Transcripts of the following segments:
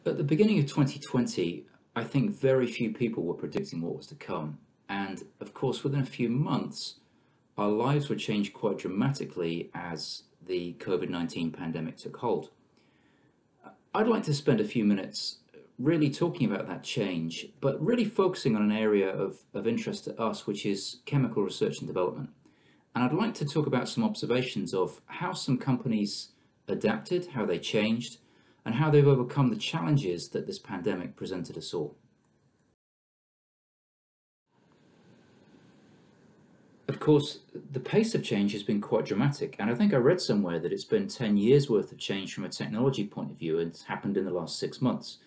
At the beginning of 2020, I think very few people were predicting what was to come. And of course, within a few months, our lives were changed quite dramatically as the COVID-19 pandemic took hold. I'd like to spend a few minutes really talking about that change, but really focusing on an area of interest to us, which is chemical research and development. And I'd like to talk about some observations of how some companies adapted, how they changed, and how they've overcome the challenges that this pandemic presented us all. Of course, the pace of change has been quite dramatic, and I think I read somewhere that it's been 10 years worth of change from a technology point of view, and it's happened in the last 6 months.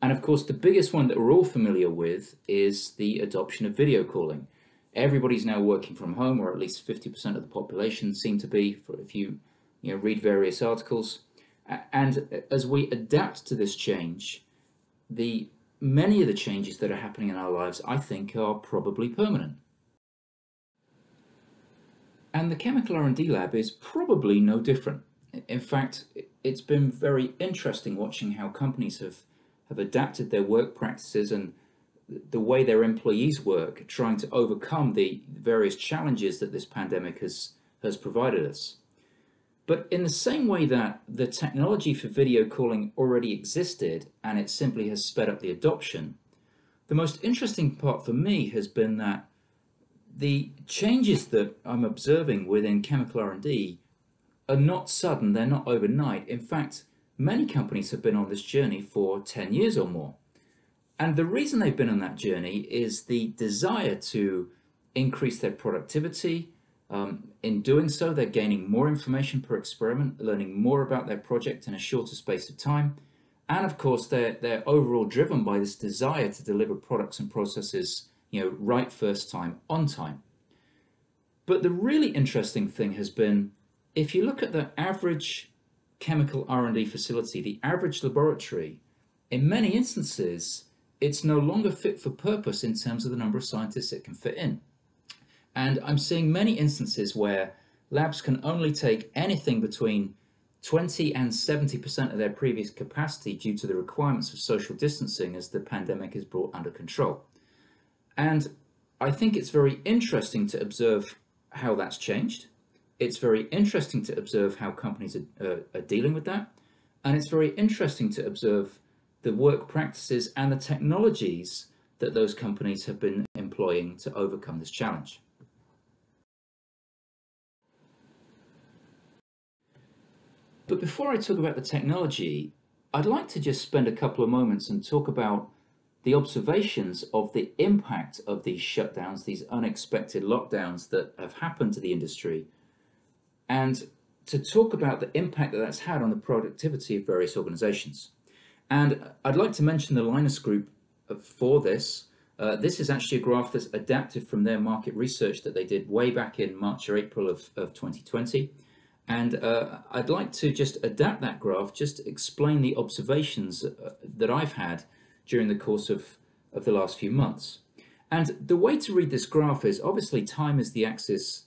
And of course, the biggest one that we're all familiar with is the adoption of video calling. Everybody's now working from home, or at least 50% of the population seem to be, if you read various articles. And as we adapt to this change, many of the changes that are happening in our lives, I think, are probably permanent. And the chemical R&D lab is probably no different. In fact, it's been very interesting watching how companies have adapted their work practices and the way their employees work, trying to overcome the various challenges that this pandemic has provided us. But in the same way that the technology for video calling already existed and it simply has sped up the adoption, the most interesting part for me has been that the changes that I'm observing within chemical R&D are not sudden, they're not overnight. In fact, many companies have been on this journey for 10 years or more. And the reason they've been on that journey is the desire to increase their productivity. In doing so, they're gaining more information per experiment, learning more about their project in a shorter space of time. And of course, they're overall driven by this desire to deliver products and processes, right first time, on time. But the really interesting thing has been, if you look at the average chemical R&D facility, the average laboratory, in many instances, it's no longer fit for purpose in terms of the number of scientists it can fit in. And I'm seeing many instances where labs can only take anything between 20 and 70% of their previous capacity due to the requirements of social distancing as the pandemic is brought under control. And I think it's very interesting to observe how that's changed. It's very interesting to observe how companies are dealing with that. And it's very interesting to observe the work practices and the technologies that those companies have been employing to overcome this challenge. But before I talk about the technology, I'd like to just spend a couple of moments and talk about the observations of the impact of these shutdowns, these unexpected lockdowns that have happened to the industry, and to talk about the impact that that's had on the productivity of various organizations. And I'd like to mention the Linus Group for this. This is actually a graph that's adapted from their market research that they did way back in March or April of 2020. And I'd like to just adapt that graph, just to explain the observations that I've had during the course of the last few months. And the way to read this graph is, obviously time is the axis,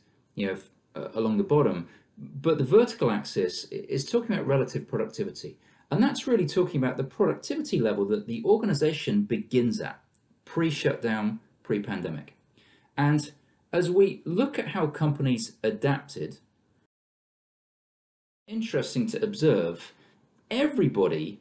along the bottom, but the vertical axis is talking about relative productivity. And that's really talking about the productivity level that the organization begins at, pre-shutdown, pre-pandemic. And as we look at how companies adapted, interesting to observe, everybody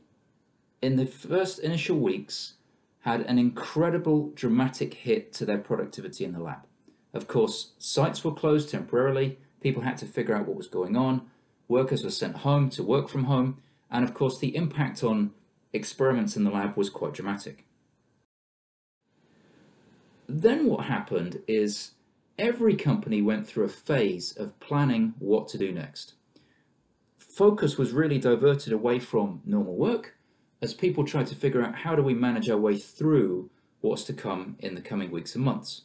in the first initial weeks had an incredible dramatic hit to their productivity in the lab. Of course, sites were closed temporarily, people had to figure out what was going on, workers were sent home to work from home, and of course the impact on experiments in the lab was quite dramatic. Then what happened is every company went through a phase of planning what to do next. Focus was really diverted away from normal work as people tried to figure out, how do we manage our way through what's to come in the coming weeks and months.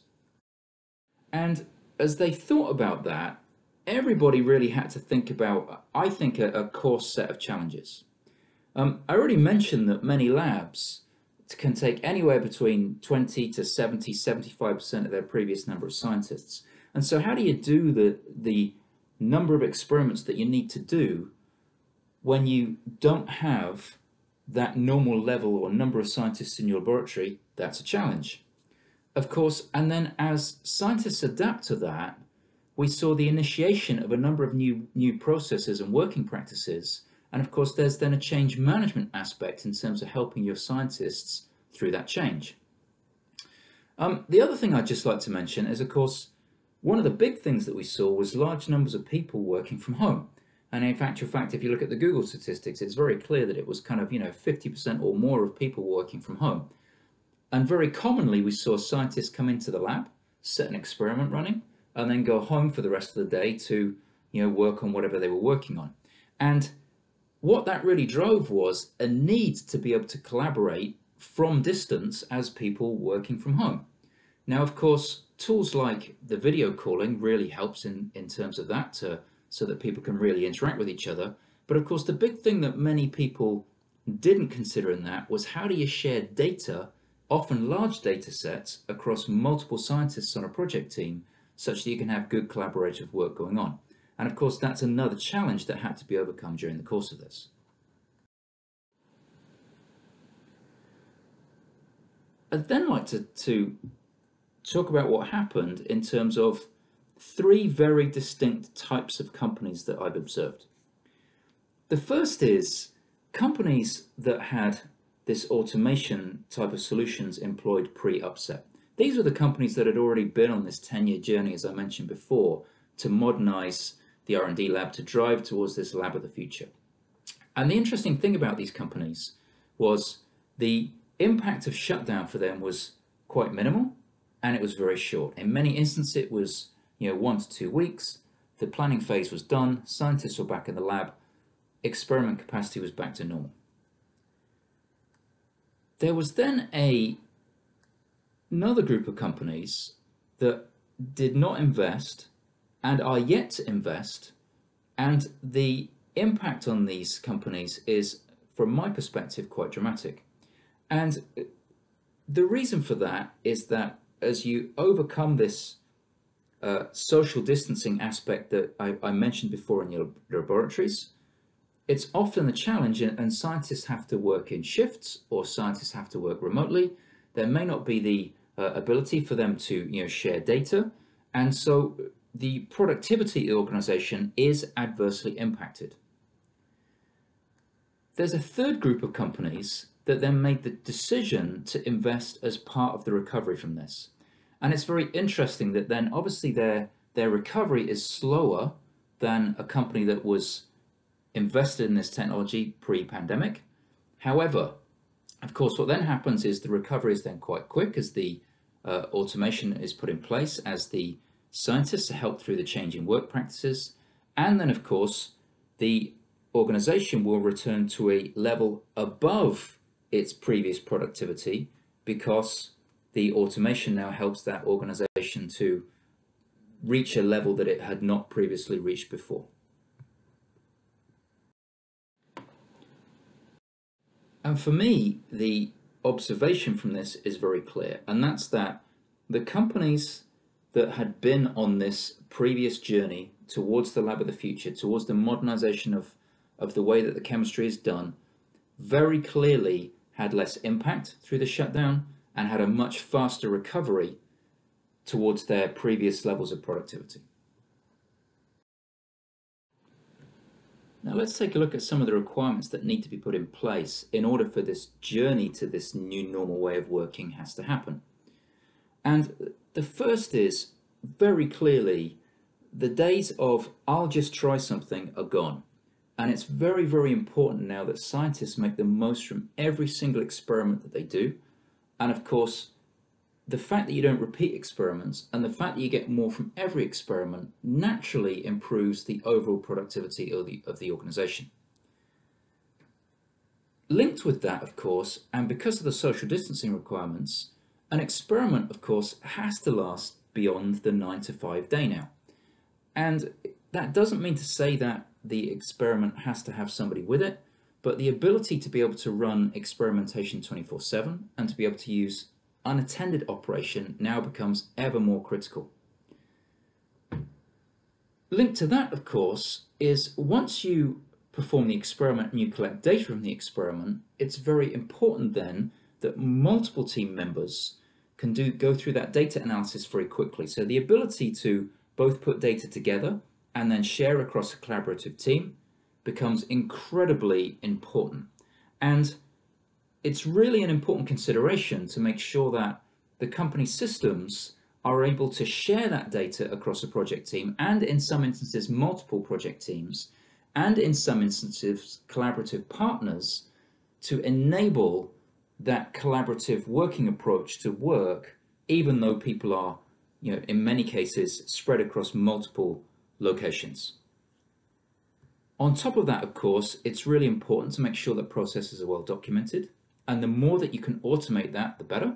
And as they thought about that, everybody really had to think about, I think, a core set of challenges. I already mentioned that many labs can take anywhere between 20 to 70, 75% of their previous number of scientists. And so how do you do the number of experiments that you need to do when you don't have that normal level or number of scientists in your laboratory, that's a challenge. Of course, and then as scientists adapt to that, we saw the initiation of a number of new processes and working practices. And of course, there's then a change management aspect in terms of helping your scientists through that change. The other thing I'd just like to mention is, of course, one of the big things that we saw was large numbers of people working from home. And in fact, if you look at the Google statistics, it's very clear that it was kind of, 50% or more of people working from home. And very commonly, we saw scientists come into the lab, set an experiment running, and then go home for the rest of the day to, work on whatever they were working on. And what that really drove was a need to be able to collaborate from distance as people working from home. Now, of course, tools like the video calling really helps in terms of that, so that people can really interact with each other. But of course, the big thing that many people didn't consider in that was, how do you share data, often large data sets, across multiple scientists on a project team, such that you can have good collaborative work going on. And of course, that's another challenge that had to be overcome during the course of this. I'd then like to talk about what happened in terms of three very distinct types of companies that I've observed. The first is companies that had this automation type of solutions employed pre-upset. These were the companies that had already been on this 10-year journey, as I mentioned before, to modernize the R&D lab, to drive towards this lab of the future. And the interesting thing about these companies was the impact of shutdown for them was quite minimal, and it was very short. In many instances, it was 1 to 2 weeks. The planning phase was done, scientists were back in the lab, experiment capacity was back to normal. There was then another group of companies that did not invest and are yet to invest, and the impact on these companies is, from my perspective, quite dramatic. And the reason for that is that as you overcome this social distancing aspect that I mentioned before in your laboratories, it's often a challenge, and scientists have to work in shifts, or scientists have to work remotely. There may not be the ability for them to share data, and so the productivity of the organization is adversely impacted. There's a third group of companies that then made the decision to invest as part of the recovery from this. And it's very interesting that then obviously their recovery is slower than a company that was invested in this technology pre-pandemic. However, of course, what then happens is the recovery is then quite quick as the automation is put in place, as the scientists are helped through the change in work practices, and then of course the organization will return to a level above its previous productivity, because the automation now helps that organization to reach a level that it had not previously reached before. And for me, the observation from this is very clear, and that's that the companies that had been on this previous journey towards the lab of the future, towards the modernization of the way that the chemistry is done, very clearly had less impact through the shutdown and had a much faster recovery towards their previous levels of productivity. Now let's take a look at some of the requirements that need to be put in place in order for this journey to this new normal way of working has to happen. And the first is, very clearly, the days of I'll just try something are gone. And it's very, very important now that scientists make the most from every single experiment that they do. And of course, the fact that you don't repeat experiments and the fact that you get more from every experiment naturally improves the overall productivity of the organization. Linked with that, of course, and because of the social distancing requirements, an experiment, of course, has to last beyond the 9 to 5 day now. And that doesn't mean to say that the experiment has to have somebody with it, but the ability to be able to run experimentation 24/7 and to be able to use unattended operation now becomes ever more critical. Linked to that, of course, is once you perform the experiment and you collect data from the experiment, it's very important then that multiple team members can go through that data analysis very quickly. So the ability to both put data together and then share across a collaborative team becomes incredibly important. And it's really an important consideration to make sure that the company systems are able to share that data across a project team, and in some instances multiple project teams, and in some instances collaborative partners, to enable that collaborative working approach to work, even though people are, in many cases spread across multiple locations. On top of that, of course, it's really important to make sure that processes are well documented, and the more that you can automate that, the better.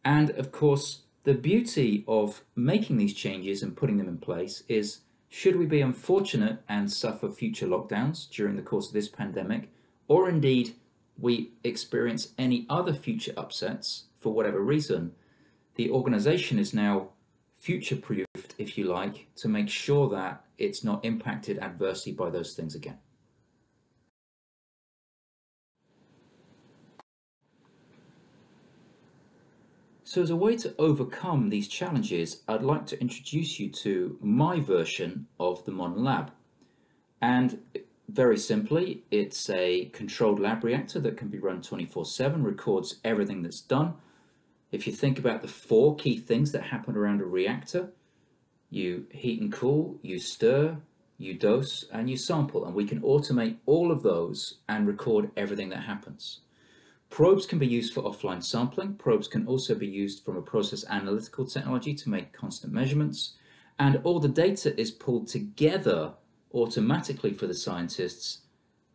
And of course, the beauty of making these changes and putting them in place is, should we be unfortunate and suffer future lockdowns during the course of this pandemic, or indeed we experience any other future upsets for whatever reason, the organization is now future-proofed, if you like, to make sure that it's not impacted adversely by those things again. So as a way to overcome these challenges, I'd like to introduce you to my version of the Modern Lab. And very simply, it's a controlled lab reactor that can be run 24/7, records everything that's done. If you think about the 4 key things that happen around a reactor, you heat and cool, you stir, you dose, and you sample. And we can automate all of those and record everything that happens. Probes can be used for offline sampling. Probes can also be used from a process analytical technology to make constant measurements. And all the data is pulled together automatically for the scientists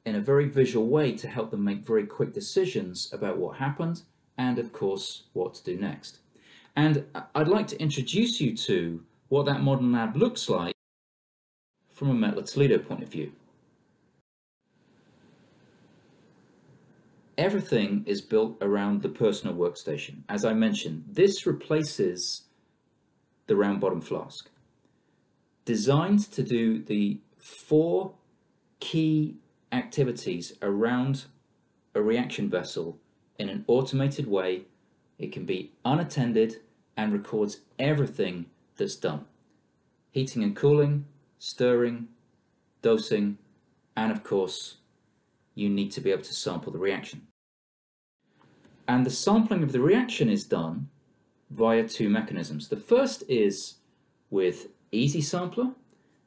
in a very visual way to help them make very quick decisions about what happened and, of course, what to do next. And I'd like to introduce you to what that modern lab looks like from a METTLER Toledo point of view. Everything is built around the personal workstation. As I mentioned, this replaces the round bottom flask. Designed to do the 4 key activities around a reaction vessel in an automated way. It can be unattended and records everything that's done. Heating and cooling, stirring, dosing, and of course, you need to be able to sample the reaction. And the sampling of the reaction is done via 2 mechanisms. The first is with Easy Sampler,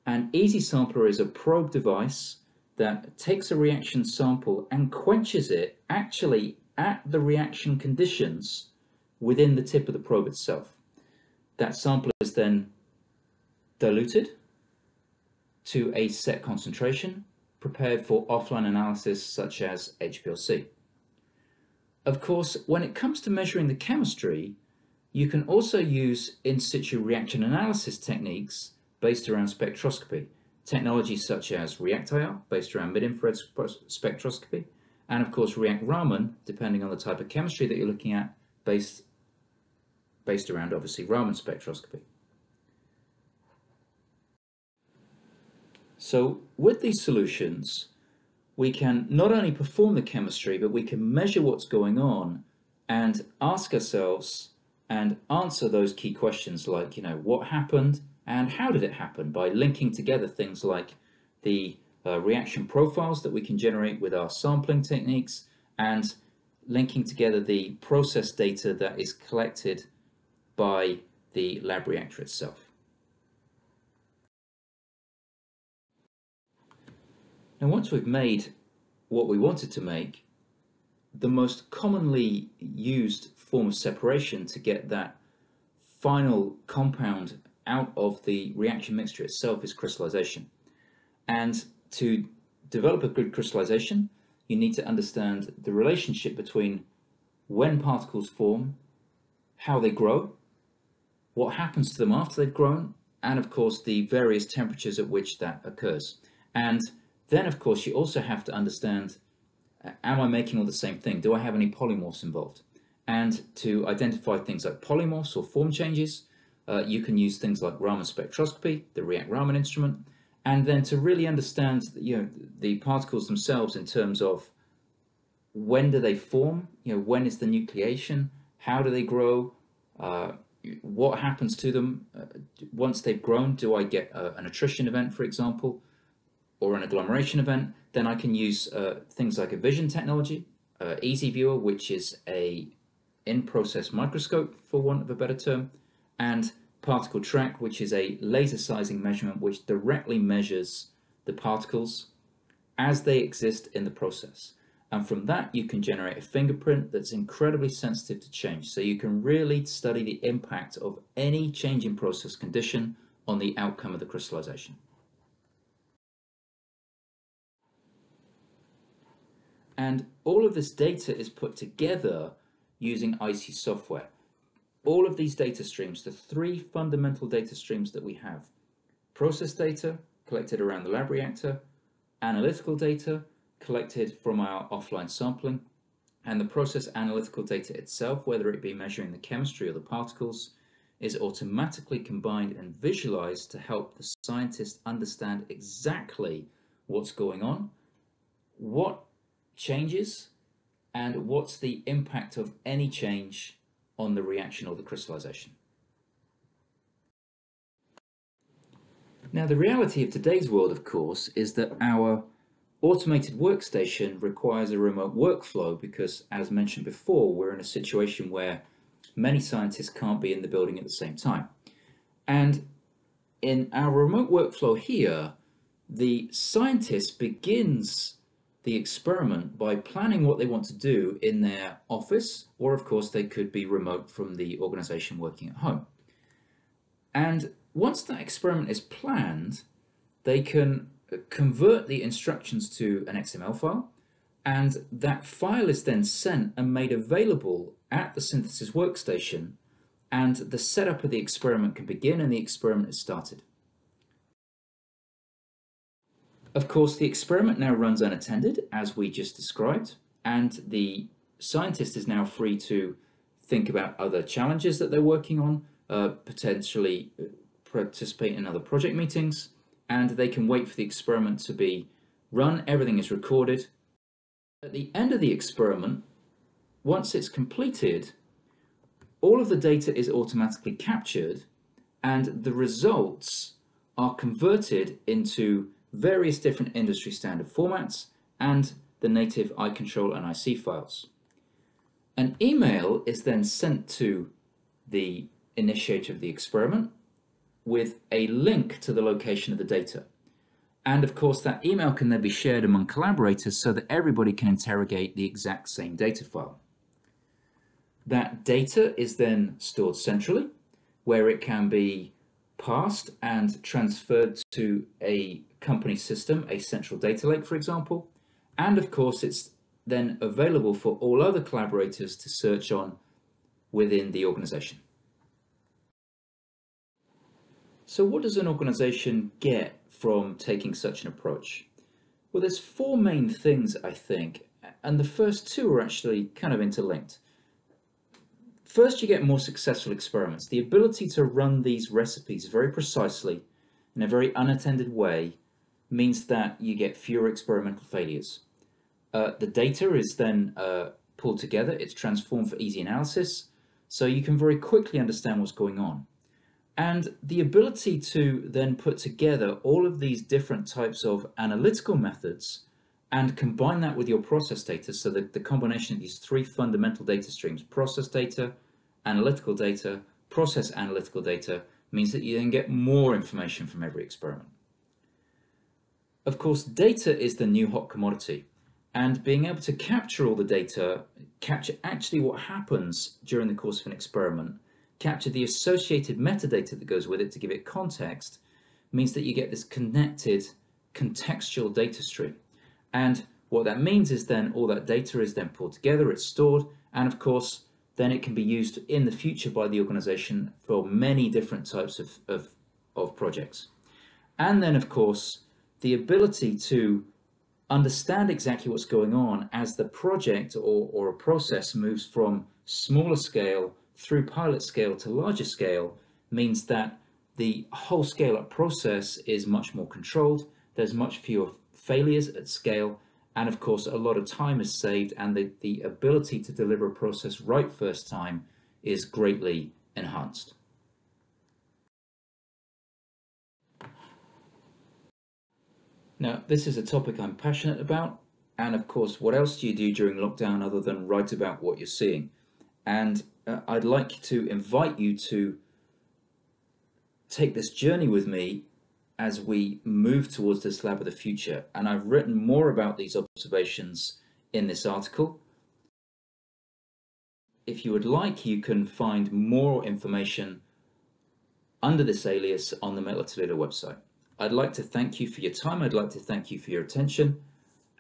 and Easy Sampler is a probe device that takes a reaction sample and quenches it actually at the reaction conditions within the tip of the probe itself. That sample is then diluted to a set concentration, prepared for offline analysis such as HPLC. Of course, when it comes to measuring the chemistry, you can also use in situ reaction analysis techniques based around spectroscopy, technologies such as REACT-IR, based around mid-infrared spectroscopy, and of course React-Raman, depending on the type of chemistry that you're looking at, based around obviously Raman spectroscopy. So with these solutions, we can not only perform the chemistry, but we can measure what's going on and ask ourselves and answer those key questions like, what happened and how did it happen, by linking together things like the reaction profiles that we can generate with our sampling techniques and linking together the process data that is collected by the lab reactor itself. Now, once we've made what we wanted to make, the most commonly used form of separation to get that final compound out of the reaction mixture itself is crystallization. And to develop a good crystallization, you need to understand the relationship between when particles form, how they grow, what happens to them after they've grown, and of course the various temperatures at which that occurs. And then of course you also have to understand, am I making all the same thing? Do I have any polymorphs involved? And to identify things like polymorphs or form changes, you can use things like Raman spectroscopy, the React-Raman instrument, and then to really understand, the particles themselves in terms of when do they form, when is the nucleation, how do they grow, uh, what happens to them once they've grown. Do I get an attrition event, for example, or an agglomeration event? Then I can use things like a vision technology, Easy Viewer, which is a in-process microscope, for want of a better term, and particle track, which is a laser sizing measurement which directly measures the particles as they exist in the process. And from that, you can generate a fingerprint that's incredibly sensitive to change. So you can really study the impact of any change in process condition on the outcome of the crystallization. And all of this data is put together using IC software. All of these data streams, the three fundamental data streams that we have: process data collected around the lab reactor, analytical data collected from our offline sampling, and the process analytical data itself, whether it be measuring the chemistry or the particles, is automatically combined and visualized to help the scientist understand exactly what's going on, what changes, and what's the impact of any change on the reaction or the crystallization. Now, the reality of today's world, of course, is that our automated workstation requires a remote workflow because, as mentioned before, we're in a situation where many scientists can't be in the building at the same time. And in our remote workflow here, the scientist begins the experiment by planning what they want to do in their office, or of course they could be remote from the organization working at home. And once that experiment is planned, they can convert the instructions to an XML file, and that file is then sent and made available at the synthesis workstation, and the setup of the experiment can begin and the experiment is started. Of course, the experiment now runs unattended, as we just described, and the scientist is now free to think about other challenges that they're working on, potentially participate in other project meetings, and they can wait for the experiment to be run. Everything is recorded. At the end of the experiment, once it's completed, all of the data is automatically captured, and the results are converted into various different industry standard formats and the native iControl and IC files. An email is then sent to the initiator of the experiment with a link to the location of the data. And of course, that email can then be shared among collaborators so that everybody can interrogate the exact same data file. That data is then stored centrally, where it can be passed and transferred to a company system, a central data lake, for example. And of course, it's then available for all other collaborators to search on within the organization. So what does an organization get from taking such an approach? Well, there's four main things, I think, and the first two are actually kind of interlinked. First, you get more successful experiments. The ability to run these recipes very precisely in a very unattended way means that you get fewer experimental failures. The data is then pulled together, it's transformed for easy analysis, so you can very quickly understand what's going on. And the ability to then put together all of these different types of analytical methods and combine that with your process data, so that the combination of these three fundamental data streams, process data, analytical data, process analytical data, means that you then get more information from every experiment. Of course, data is the new hot commodity, and being able to capture all the data, capture actually what happens during the course of an experiment, capture the associated metadata that goes with it to give it context, means that you get this connected contextual data stream. And what that means is then all that data is then pulled together, it's stored, and of course then it can be used in the future by the organization for many different types of projects. And then of course the ability to understand exactly what's going on as the project or a process moves from smaller scale through pilot scale to larger scale means that the whole scale-up process is much more controlled. There's much fewer failures at scale, and of course a lot of time is saved, and the ability to deliver a process right first time is greatly enhanced. Now, this is a topic I'm passionate about, and of course, what else do you do during lockdown other than write about what you're seeing? And I'd like to invite you to take this journey with me as we move towards this lab of the future. And I've written more about these observations in this article. If you would like, you can find more information under this alias on the METTLER Toledo website. I'd like to thank you for your time. I'd like to thank you for your attention.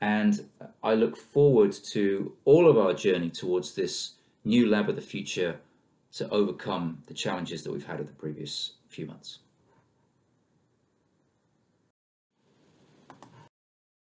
And I look forward to all of our journey towards this new lab of the future to overcome the challenges that we've had in the previous few months.